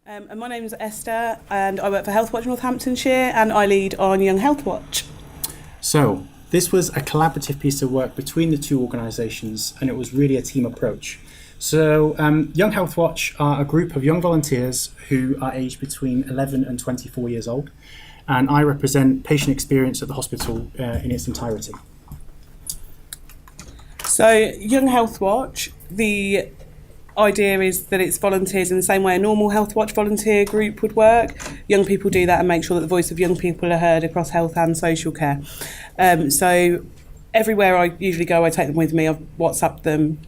And my name is Esther, and I work for Healthwatch Northamptonshire, and I lead on Young Healthwatch. So, this was a collaborative piece of work between the two organisations, and it was really a team approach. So, Young Healthwatch are a group of young volunteers who are aged between 11 and 24 years old, and I represent patient experience at the hospital in its entirety. So, Young Healthwatch, the idea is that it's volunteers in the same way a normal Healthwatch volunteer group would work. Young people do that and make sure that the voice of young people are heard across health and social care. So everywhere I usually go, I take them with me. I've WhatsApped them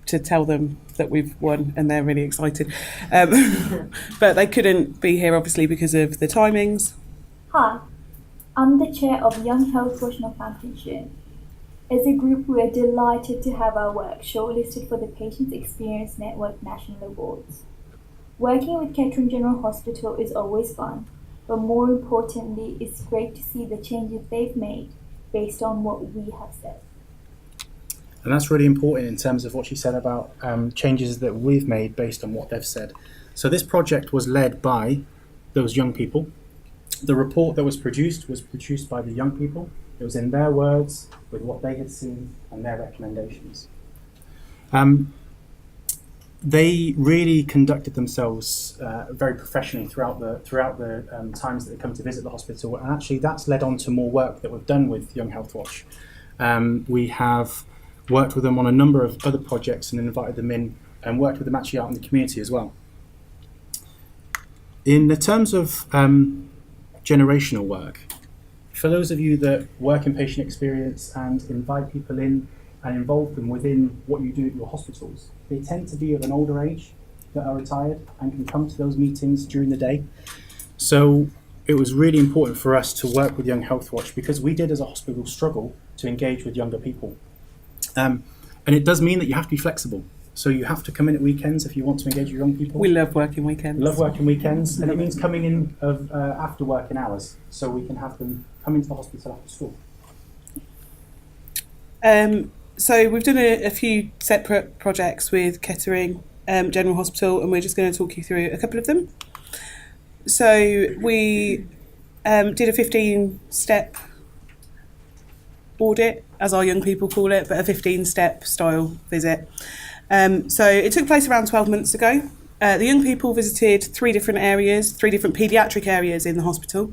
to tell them that we've won, and they're really excited. But they couldn't be here, obviously, because of the timings. Hi, I'm the chair of Young Healthwatch Northamptonshire. As a group, we are delighted to have our work shortlisted for the Patients Experience Network National Awards. Working with Kettering General Hospital is always fun, but more importantly, it's great to see the changes they've made based on what we have said. And that's really important in terms of what she said about changes that we've made based on what they've said. So this project was led by those young people. The report that was produced by the young people. It was in their words, with what they had seen and their recommendations. They really conducted themselves very professionally throughout the times that they come to visit the hospital, and actually that's led on to more work that we've done with Young Healthwatch. We have worked with them on a number of other projects and invited them in and worked with them actually out in the community as well. In the terms of generational work, for those of you that work in patient experience and invite people in and involve them within what you do at your hospitals, they tend to be of an older age that are retired and can come to those meetings during the day. So it was really important for us to work with Young Healthwatch because we did as a hospital struggle to engage with younger people. And it does mean that you have to be flexible. So you have to come in at weekends if you want to engage with young people. We love working weekends. And it means coming in after working hours, so we can have them come into the hospital after school. So we've done a few separate projects with Kettering General Hospital, and we're just going to talk you through a couple of them. So we did a 15-step audit, as our young people call it, but a 15-step style visit. So it took place around 12 months ago. The young people visited three different paediatric areas in the hospital,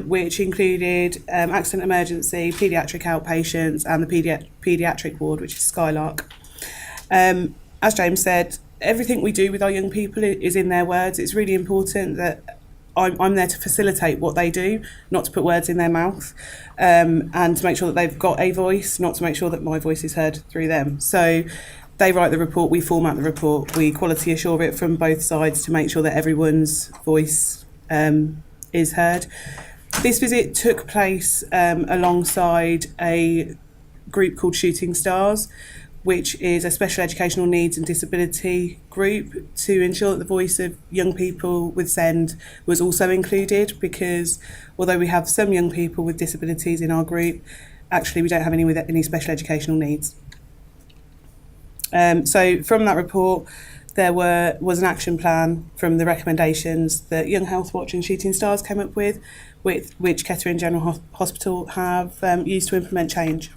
which included accident emergency, paediatric outpatients, and the paediatric ward, which is Skylark. As James said, everything we do with our young people is in their words. It's really important that I'm there to facilitate what they do, not to put words in their mouth, and to make sure that they've got a voice, not to make sure that my voice is heard through them. So they write the report, we format the report, we quality assure it from both sides to make sure that everyone's voice is heard. This visit took place alongside a group called Shooting Stars, which is a special educational needs and disability group to ensure that the voice of young people with SEND was also included, because although we have some young people with disabilities in our group, actually we don't have any with any special educational needs. So from that report, there was an action plan from the recommendations that Young Healthwatch and Shooting Stars came up with which Kettering General Hospital have used to implement change.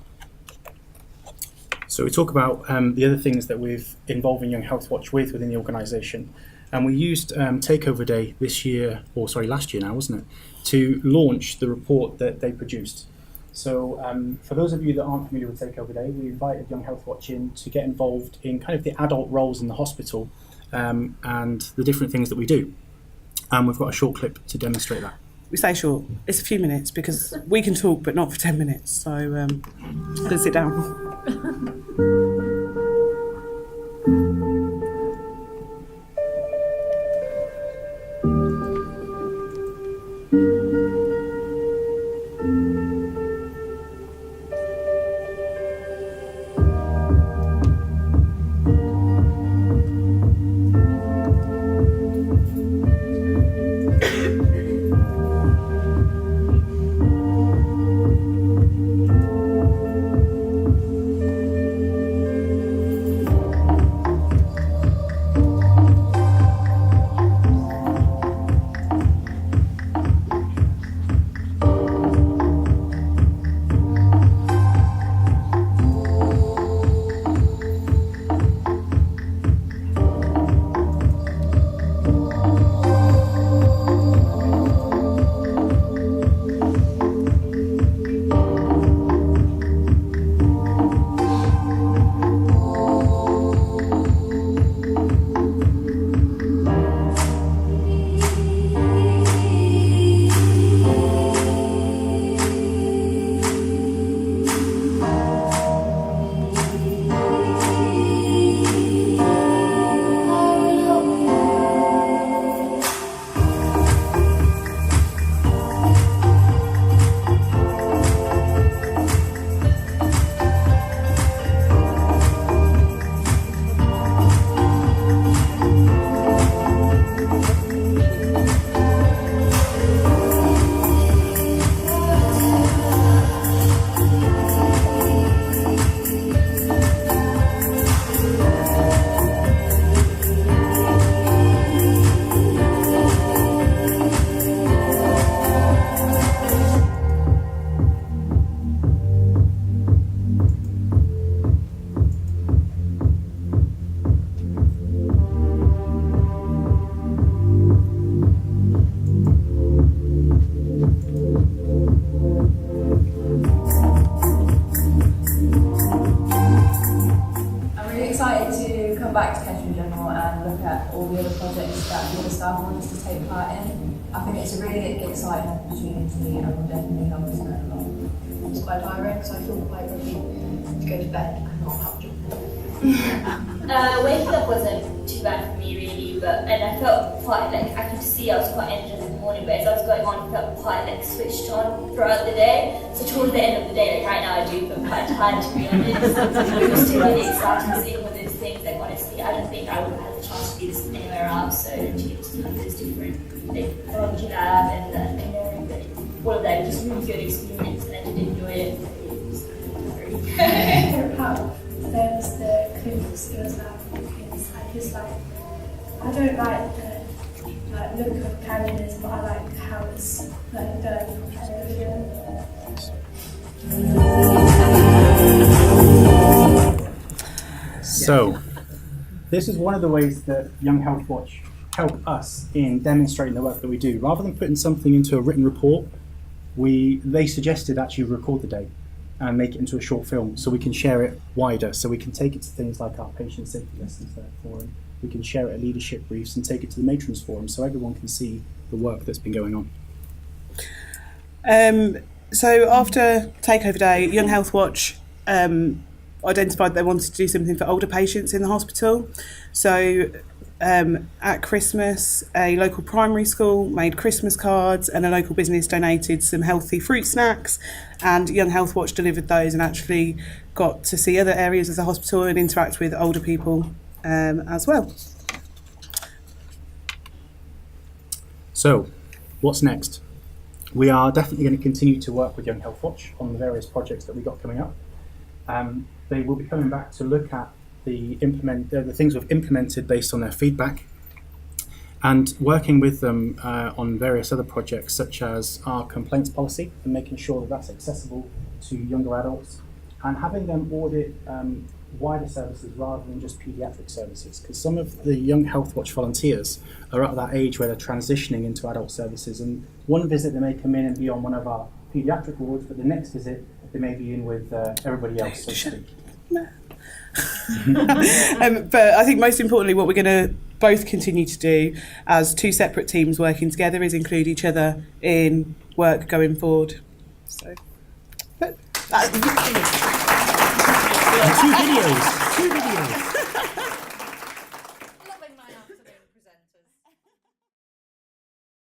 So we talk about the other things that we've involving Young Healthwatch within the organisation, and we used Takeover Day last year now, wasn't it, to launch the report that they produced. So for those of you that aren't familiar with Takeover Day, we invited Young Healthwatch in to get involved in kind of the adult roles in the hospital and the different things that we do. And we've got a short clip to demonstrate that. We say short, it's a few minutes because we can talk but not for 10 minutes, so let's sit down. staff want us to take part in. I think it's a really exciting opportunity and will definitely help us learn a lot. It's quite tiring, so I feel quite ready to go to bed and not have to. Waking up wasn't too bad for me really, and I felt quite like I could see I was quite energized in the morning, but as I was going on, I felt quite like switched on throughout the day. So towards the end of the day, like right now, I do feel quite tired to be honest. It was still really exciting seeing all those things. Like honestly, I don't think I would have had the chance to do this anywhere else. So to just have this different like biology lab and engineering, all of that was just really good experience, and I did enjoy it. There was the clinical skills lab because I just like, I don't like the look of candidates, but I like how it's like done. So, this is one of the ways that Young Health Watch help us in demonstrating the work that we do. Rather than putting something into a written report, they suggested actually record the day and make it into a short film so we can share it wider, so we can take it to things like our patient safety lessons there forum. We can share it at leadership briefs and take it to the matrons forum so everyone can see the work that's been going on. So after Takeover Day, Young Health Watch identified they wanted to do something for older patients in the hospital. So at Christmas, a local primary school made Christmas cards and a local business donated some healthy fruit snacks, and Young Health Watch delivered those and actually got to see other areas of the hospital and interact with older people as well. So, what's next? We are definitely going to continue to work with Young Health Watch on the various projects that we've got coming up. They will be coming back to look at the things we've implemented based on their feedback, and working with them on various other projects such as our complaints policy and making sure that that's accessible to younger adults, and having them audit wider services rather than just paediatric services, because some of the Young Health Watch volunteers are at that age where they're transitioning into adult services, and one visit they may come in and be on one of our paediatric wards, but the next visit they may be in with everybody else, so to speak. But I think most importantly, what we're going to both continue to do as two separate teams working together is include each other in work going forward. So, Two videos.